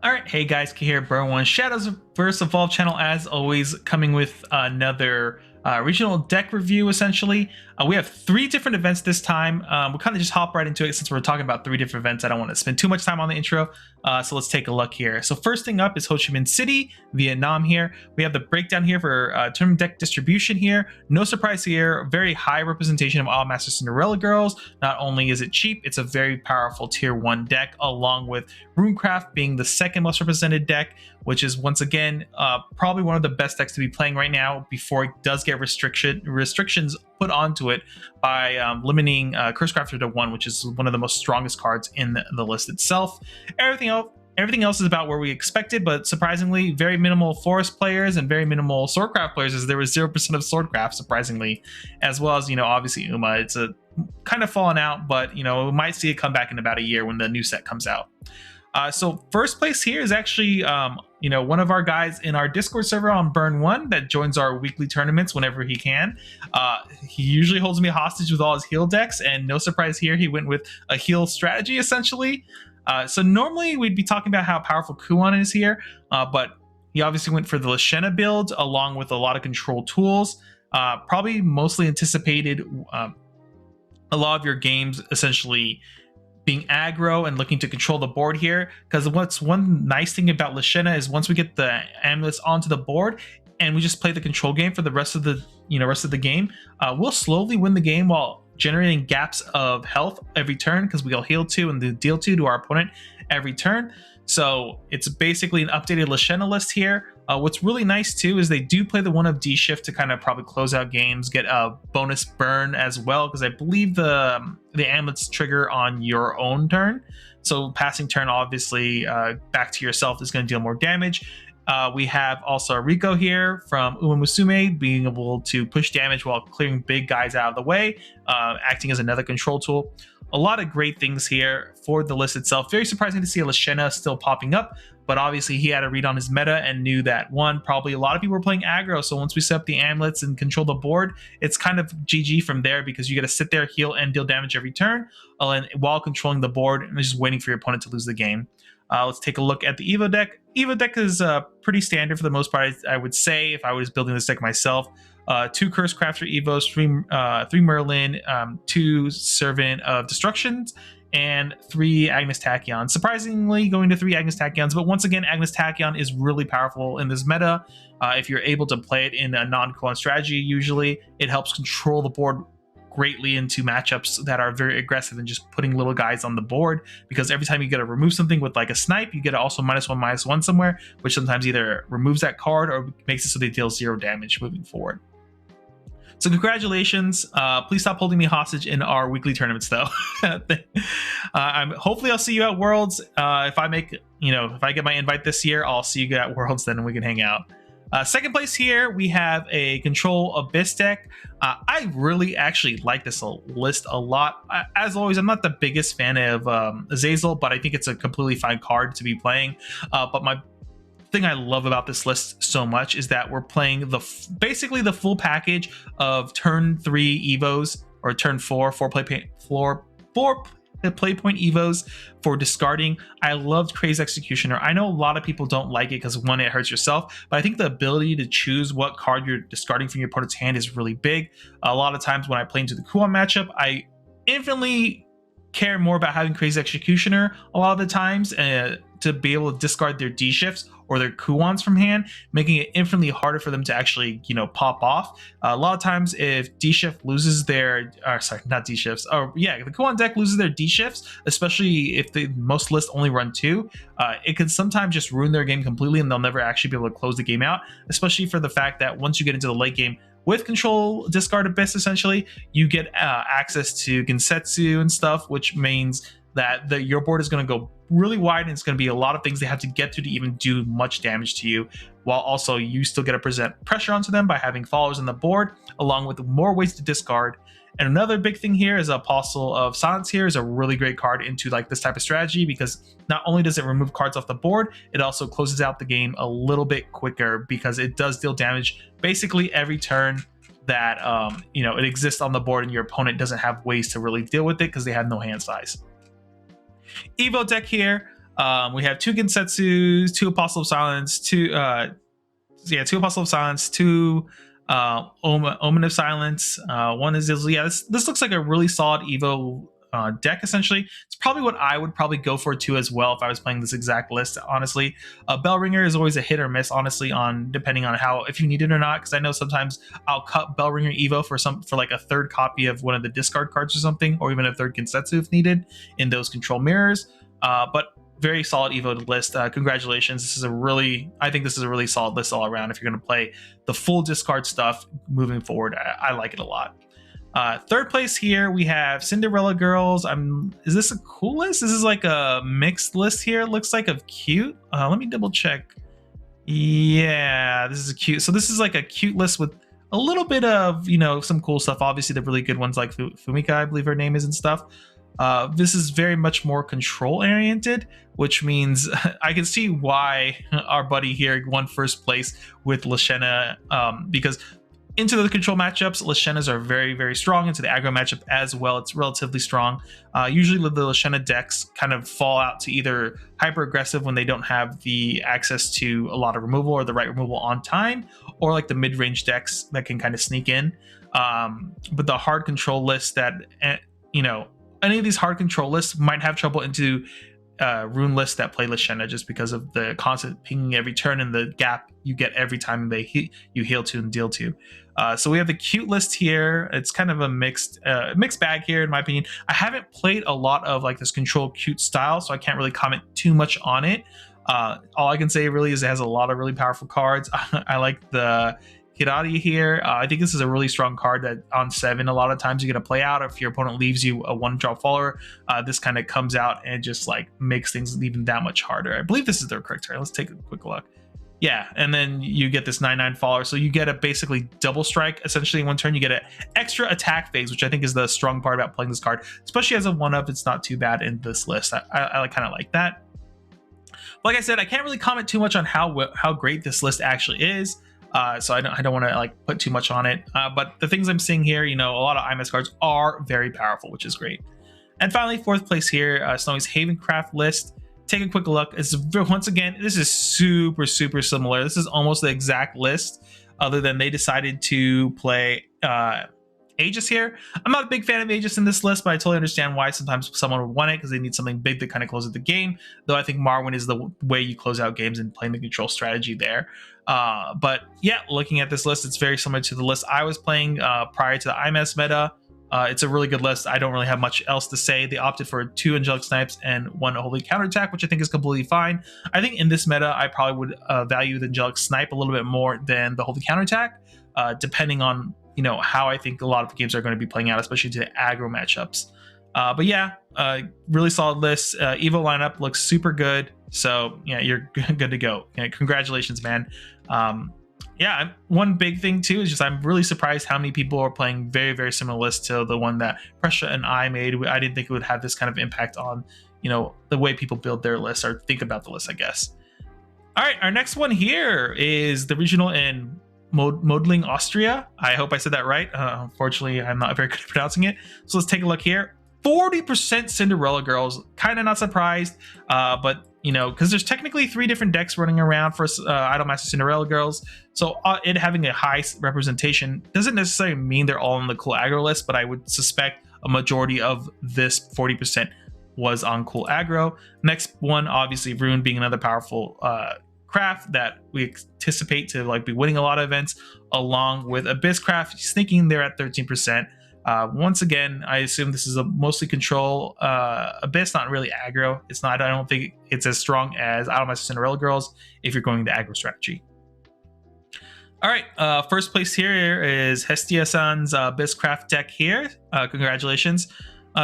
All right, hey guys, K here, Burn1, Shadowverse Evolve channel, as always, coming with another regional deck review, essentially. We have 3 different events this time. We'll kind of just hop right into it since we're talking about 3 different events. I don't want to spend too much time on the intro, so let's take a look here. So first thing up is Ho Chi Minh City, Vietnam here. We have the breakdown here for tournament deck distribution here. No surprise here, very high representation of all Master Cinderella girls. Not only is it cheap, it's a very powerful tier 1 deck, along with Runecraft being the second most represented deck, which is once again probably one of the best decks to be playing right now before it does get restrictions put onto it by limiting Curse Crafter to 1, which is one of the most strongest cards in the list itself. Everything else is about where we expected, but surprisingly, very minimal Forest players and very minimal Swordcraft players, as there was 0% of Swordcraft, surprisingly, as well as, obviously Uma. It's a kind of fallen out, but, we might see it come back in about a year when the new set comes out. So first place here is actually, one of our guys in our Discord server on Burn1 that joins our weekly tournaments whenever he can. He usually holds me hostage with all his heal decks, and no surprise here, he went with a heal strategy, essentially. So normally we'd be talking about how powerful Kuan is here, but he obviously went for the Lashena build along with a lot of control tools. Probably mostly anticipated a lot of your games essentially being aggro and looking to control the board here, because what's one nice thing about Lashena is once we get the amulets onto the board and we just play the control game for the rest of the game, we'll slowly win the game while generating gaps of health every turn, because we'll heal 2 and deal 2 to our opponent every turn. So it's basically an updated Lashena list here. What's really nice too is they do play the 1 of D shift to kind of probably close out games, get a bonus burn as well, because I believe the amulets trigger on your own turn. So passing turn, obviously, back to yourself is going to deal more damage. We have also Rico here from Uma Musume, being able to push damage while clearing big guys out of the way, acting as another control tool. A lot of great things here for the list itself. Very surprising to see a Lashena still popping up, but obviously he had a read on his meta and knew that, one, probably a lot of people were playing aggro, so once we set up the amulets and control the board, it's kind of GG from there, because you got to sit there, heal, and deal damage every turn, and while controlling the board and just waiting for your opponent to lose the game. Let's take a look at the Evo deck. Evo deck is pretty standard for the most part, I would say, if I was building this deck myself. 2 Curse Crafter Evos, 3 Merlin, 2 Servant of Destructions, and 3 Agnes Tachyon. Surprisingly, going to 3 Agnes Tachyons, but once again, Agnes Tachyon is really powerful in this meta. If you're able to play it in a non-Kuan strategy, usually it helps control the board greatly into matchups that are very aggressive and just putting little guys on the board, because every time you get to remove something with like a snipe, you get also -1/-1 somewhere, which sometimes either removes that card or makes it so they deal 0 damage moving forward. So congratulations. Please stop holding me hostage in our weekly tournaments, though. Hopefully I'll see you at Worlds. If I get my invite this year, I'll see you at Worlds then, and we can hang out. Second place here, we have a Control Abyss deck. I really actually like this list a lot. As always, I'm not the biggest fan of Azazel, but I think it's a completely fine card to be playing. But my thing I love about this list so much is that we're playing basically the full package of turn 3 Evos, or turn 4 play point Evos for discarding. I loved Crazy Executioner. I know a lot of people don't like it because, one, it hurts yourself, but I think the ability to choose what card you're discarding from your opponent's hand is really big. A lot of times when I play into the Kuan matchup, I infinitely care more about having Crazy Executioner a lot of the times to be able to discard their D shifts or their Kuans from hand, making it infinitely harder for them to actually, pop off. A lot of times if D shift loses their, not D shifts, the Kuan deck loses their D shifts, especially if most lists only run 2, it can sometimes just ruin their game completely, and they'll never actually be able to close the game out, especially for the fact that once you get into the late game, with Control Discard Abyss, essentially, you get access to Gensetsu and stuff, which means that your board is going to go really wide, and it's going to be a lot of things they have to get to even do much damage to you, while also you still get to present pressure onto them by having followers on the board, along with more ways to discard. And another big thing here is Apostle of Silence here is a really great card into like this type of strategy, because not only does it remove cards off the board, it also closes out the game a little bit quicker, because it does deal damage basically every turn that it exists on the board, and your opponent doesn't have ways to really deal with it because they have no hand size. Evo deck here, We have 2 Gensetsus, 2 Apostle of Silence, 2 2 Apostle of Silence, 2 Omen of Silence, 1 is Izzle. Yeah, this looks like a really solid Evo deck. Essentially, it's probably what I would probably go for too as well if I was playing this exact list. Honestly, Bellringer is always a hit or miss, honestly, on depending on how, if you need it or not, because I know sometimes I'll cut Bellringer Evo for like a 3rd copy of one of the discard cards or something, or even a 3rd Gensetsu if needed in those control mirrors. But very solid Evo list. Congratulations. I think this is a really solid list all around if you're going to play the full discard stuff moving forward. I like it a lot. 3rd place here, we have Cinderella Girls. Is this a cool list? This is like a mixed list here. It looks like of cute. Let me double check. Yeah, this is a cute. So this is like a cute list with a little bit of, some cool stuff. Obviously, the really good ones like Fumika, I believe her name is, and stuff. This is very much more control oriented, which means I can see why our buddy here won 1st place with Lashena, because into the control matchups, Lashenas are very, very strong. Into the aggro matchup as well, it's relatively strong. Usually the Lashena decks kind of fall out to either hyper aggressive when they don't have the access to a lot of removal or the right removal on time, or like the mid-range decks that can kind of sneak in. But the hard control list that, any of these hard control lists might have trouble into rune lists that play Lashena, just because of the constant pinging every turn and the gap you get every time you heal to and deal to. So we have the cute list here. It's kind of a mixed bag here, in my opinion. I haven't played a lot of like this control cute style, so I can't really comment too much on it. All I can say really is it has a lot of really powerful cards. I like the Hirari here. I think this is a really strong card that on 7 a lot of times you're going to play out. If your opponent leaves you a 1-drop follower, this kind of comes out and just like makes things even that much harder. I believe this is their correct turn. Let's take a quick look. Yeah, and then you get this 9/9 follower, so you get a basically double strike essentially in 1 turn. You get an extra attack phase, which I think is the strong part about playing this card, especially as a 1-up. It's not too bad in this list. I kind of like that. Like I said, I can't really comment too much on how great this list actually is. So I don't want to like put too much on it. But the things I'm seeing here, a lot of IMS cards are very powerful, which is great. And finally, 4th place here, Snowy's Havencraft list. Take a quick look. Once again, this is super, super similar. This is almost the exact list, other than they decided to play Aegis here. I'm not a big fan of Aegis in this list, but I totally understand why sometimes someone would want it, because they need something big to kind of close out the game. Though I think Marwyn is the way you close out games and playing the control strategy there. But yeah, looking at this list, it's very similar to the list I was playing prior to the IMS meta. It's a really good list. I don't really have much else to say. They opted for 2 Angelic Snipes and 1 Holy Counterattack, which I think is completely fine. I think in this meta, I probably would value the Angelic Snipe a little bit more than the Holy Counterattack, depending on how I think a lot of the games are going to be playing out, especially to the aggro matchups. But yeah, really solid list. Evo lineup looks super good. So yeah, you're good to go. Yeah, congratulations, man. Yeah, one big thing too is just I'm really surprised how many people are playing very, very similar lists to the one that Pressure and I made. I didn't think it would have this kind of impact on, the way people build their lists or think about the list, I guess. All right, our next one here is the regional in Modling, Austria. I hope I said that right. Unfortunately, I'm not very good at pronouncing it. So let's take a look here. 40% Cinderella Girls. Kind of not surprised, but because there's technically 3 different decks running around for Idolmaster Cinderella Girls, so it having a high representation doesn't necessarily mean they're all on the cool aggro list, but I would suspect a majority of this 40% was on cool aggro. Next one, obviously, Rune being another powerful craft that we anticipate to like be winning a lot of events, along with Abysscraft sneaking there at 13%. Once again, I assume this is a mostly control. Abyss, not really aggro. It's not. I don't think it's as strong as Idolmaster Cinderella Girls if you're going the aggro strategy. All right, first place here is Hestia-san's Abysscraft deck here. Congratulations.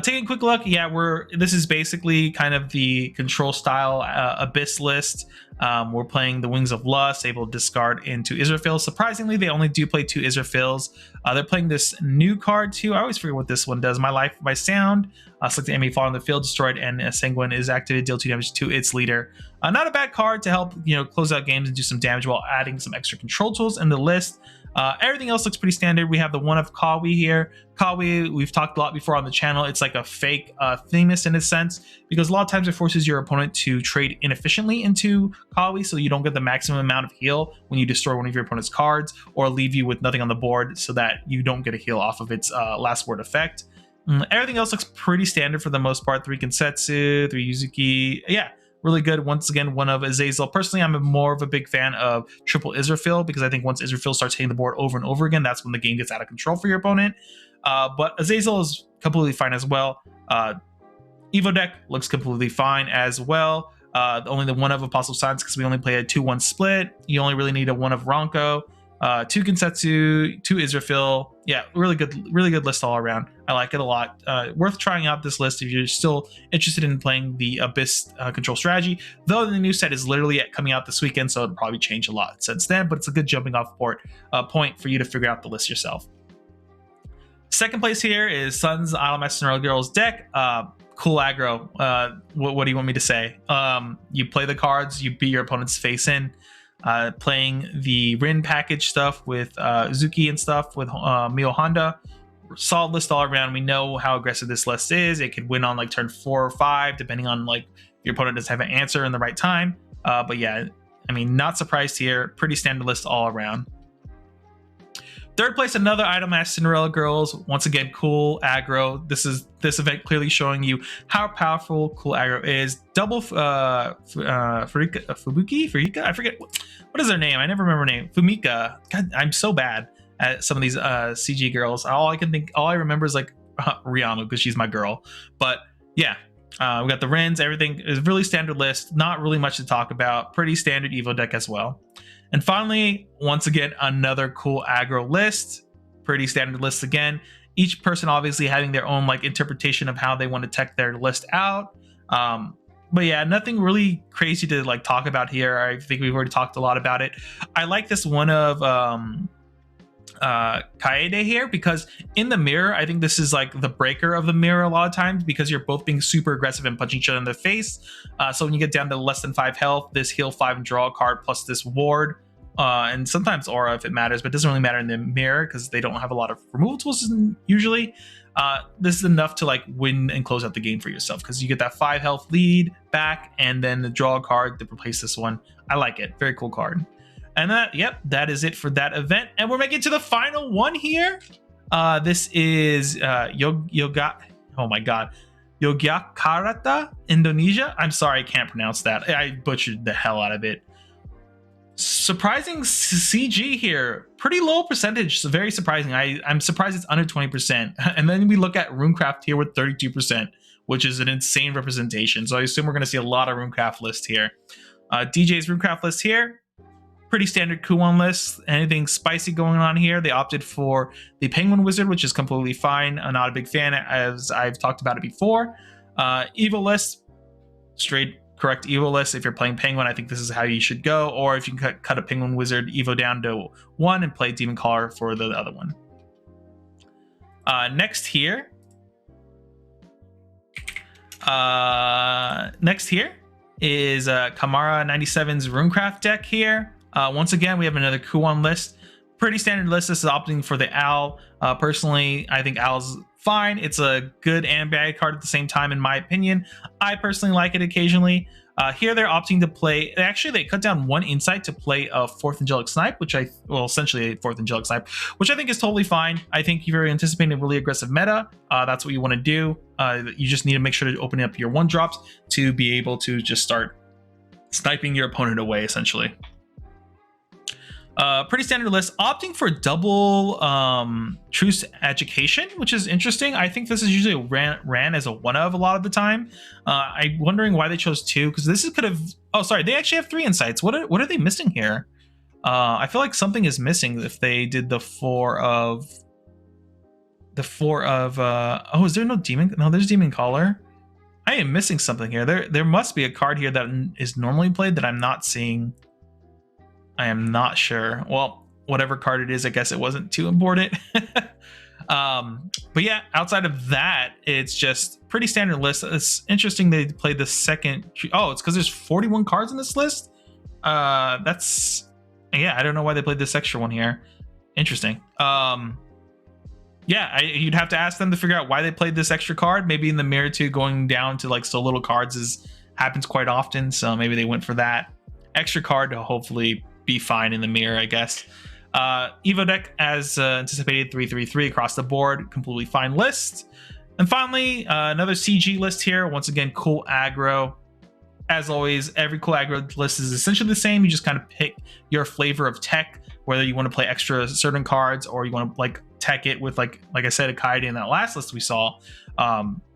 Taking a quick look, yeah, this is basically kind of the control style Abyss list. We're playing the Wings of Lust, able to discard into Israfils. Surprisingly, they only do play 2 Israfils. They're playing this new card too. I always forget what this one does. My Life by Sound. Select the enemy fall on the field, destroyed, and Sanguine is activated, deal 2 damage to its leader. Not a bad card to help close out games and do some damage while adding some extra control tools in the list. Everything else looks pretty standard. We have the one of Kawi here. Kawi, we've talked a lot before on the channel. It's like a fake Themis in a sense, because a lot of times it forces your opponent to trade inefficiently into Kawi, so you don't get the maximum amount of heal when you destroy one of your opponent's cards, or leave you with nothing on the board so that you don't get a heal off of its last word effect. Everything else looks pretty standard for the most part. 3 Kinsetsu, 3 Yuzuki. Yeah, really good. Once again, one of Azazel. Personally, I'm more of a big fan of triple Israfil, because I think once Israfil starts hitting the board over and over again, that's when the game gets out of control for your opponent. But Azazel is completely fine as well. Evo deck looks completely fine as well. Only the one of Apostle Science, because we only play a 2-1 split. You only really need a one of Ronko. 2 Kinsetsu, 2 Israfil. Yeah, really good list all around. I like it a lot. Worth trying out this list if you're still interested in playing the Abyss control strategy. Though the new set is literally coming out this weekend, so it'll probably change a lot since then, but it's a good jumping off point for you to figure out the list yourself. Second place here is Sun's Idolmaster Cinderella Girls deck. Cool aggro. What do you want me to say? You play the cards, you beat your opponent's face in. Playing the Rin package stuff with Zuki and stuff with Mio Honda. Solid list all around. We know how aggressive this list is. It could win on like turn 4 or 5, depending on like your opponent doesn't have an answer in the right time. But yeah, I mean, not surprised here. Pretty standard list all around. Third place, another Idolmaster Cinderella Girls. Once again, cool aggro. This event clearly showing you how powerful cool aggro is. Double Furika? I forget what is her name. I never remember her name. Fumika. God, I'm so bad at some of these CG girls. All I remember is like Riyamu, because she's my girl. But yeah, we got the Rins. Everything is really standard list. Not really much to talk about. Pretty standard Evo deck as well. And finally, once again, another cool aggro list. Pretty standard list again. Each person obviously having their own like interpretation of how they want to tech their list out. But yeah, nothing really crazy to like talk about here. I think we've already talked a lot about it. I like this one of Kaede here, because in the mirror, I think this is like the breaker of the mirror a lot of times, because you're both being super aggressive and punching each other in the face. So when you get down to less than 5 health, this heal 5 and draw a card plus this ward, and sometimes aura if it matters, but it doesn't really matter in the mirror because they don't have a lot of removal tools usually. This is enough to like win and close out the game for yourself, because you get that 5 health lead back and then the draw a card to replace this one. I like it. Very cool card. And that is it for that event. And we're making it to the final one here. This is Yogyakarta, Indonesia. I'm sorry, I can't pronounce that. I butchered the hell out of it. Surprising CG here. Pretty low percentage. So very surprising. I'm surprised it's under 20%. And then we look at Runecraft here with 32%, which is an insane representation. So I assume we're going to see a lot of Runecraft lists here. DJ's Runecraft list here. Pretty standard Kuon list. Anything spicy going on here? They opted for the Penguin Wizard, which is completely fine. I'm not a big fan, as I've talked about it before. Evil list, straight correct Evo list. If you're playing Penguin, I think this is how you should go. Or if you can cut a Penguin Wizard Evo down to 1 and play Demon Caller for the other one. Next here is Kamara 97's Runecraft deck here. Once again, we have another Kuon list. Pretty standard list. This is opting for the Owl. Personally, I think Owl's fine. It's a good and bad card at the same time, in my opinion. I personally like it occasionally. Here they're opting to play, actually they cut down 1 insight to play a 4th Angelic Snipe, essentially a 4th Angelic Snipe, which I think is totally fine. I think you're anticipating a really aggressive meta. That's what you want to do. You just need to make sure to open up your 1-drops to be able to just start sniping your opponent away, essentially. Pretty standard list, opting for double Truce Education, which is interesting. I think this is usually ran as a one of a lot of the time. I'm wondering why they chose 2, because this could have, oh sorry, they actually have 3 insights. What are they missing here? I feel like something is missing if they did the 4 of oh, is there no demon? No, there's Demon Caller. I am missing something here. There must be a card here that is normally played that I'm not seeing. I am not sure. Well, whatever card it is, I guess it wasn't too important. But yeah, outside of that, it's just pretty standard list. It's interesting they played the second. Oh, it's because there's 41 cards in this list. That's, yeah, I don't know why they played this extra one here. Interesting. Yeah, you'd have to ask them to figure out why they played this extra card. Maybe in the mirror too, going down to like so little cards happens quite often. So maybe they went for that extra card to hopefully be fine in the mirror, I guess. Evo deck, as anticipated, 3-3-3 across the board, completely fine list. And finally, another CG list here. Once again, cool aggro. As always, every cool aggro list is essentially the same. You just kind of pick your flavor of tech, whether you want to play extra certain cards or you want to like tech it with like I said, a Kaede in that last list we saw.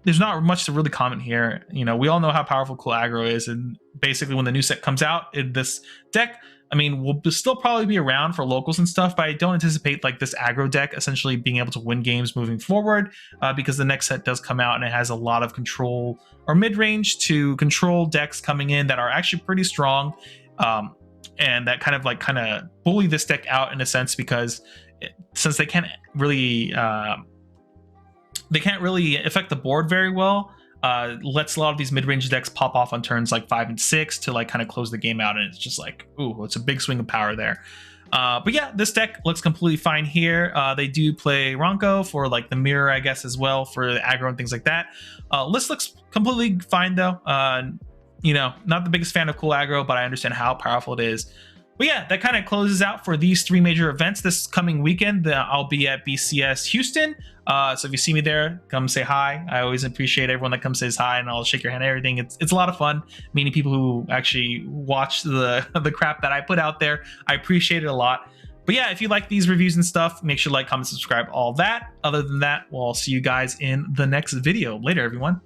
There's not much to really comment here. You know, we all know how powerful cool aggro is, and basically when the new set comes out in this deck, I mean, we'll still probably be around for locals and stuff, but I don't anticipate like this aggro deck essentially being able to win games moving forward, because the next set does come out and it has a lot of control or mid-range to control decks coming in that are actually pretty strong, and that kind of bully this deck out in a sense, because since they can't really affect the board very well, lets a lot of these mid-range decks pop off on turns like 5 and 6 to like kind of close the game out, and it's just like, ooh, it's a big swing of power there. But yeah, this deck looks completely fine here. They do play Ronko for like the mirror, I guess, as well for the aggro and things like that. List looks completely fine though. You know, not the biggest fan of cool aggro, but I understand how powerful it is. But yeah, that kind of closes out for these 3 major events this coming weekend. I'll be at BCS Houston. So if you see me there, come say hi. I always appreciate everyone that comes says hi, and I'll shake your hand and everything. It's a lot of fun meeting people who actually watch the crap that I put out there. I appreciate it a lot. But yeah, if you like these reviews and stuff, make sure to like, comment, subscribe, all that. Other than that, we'll see you guys in the next video. Later, everyone.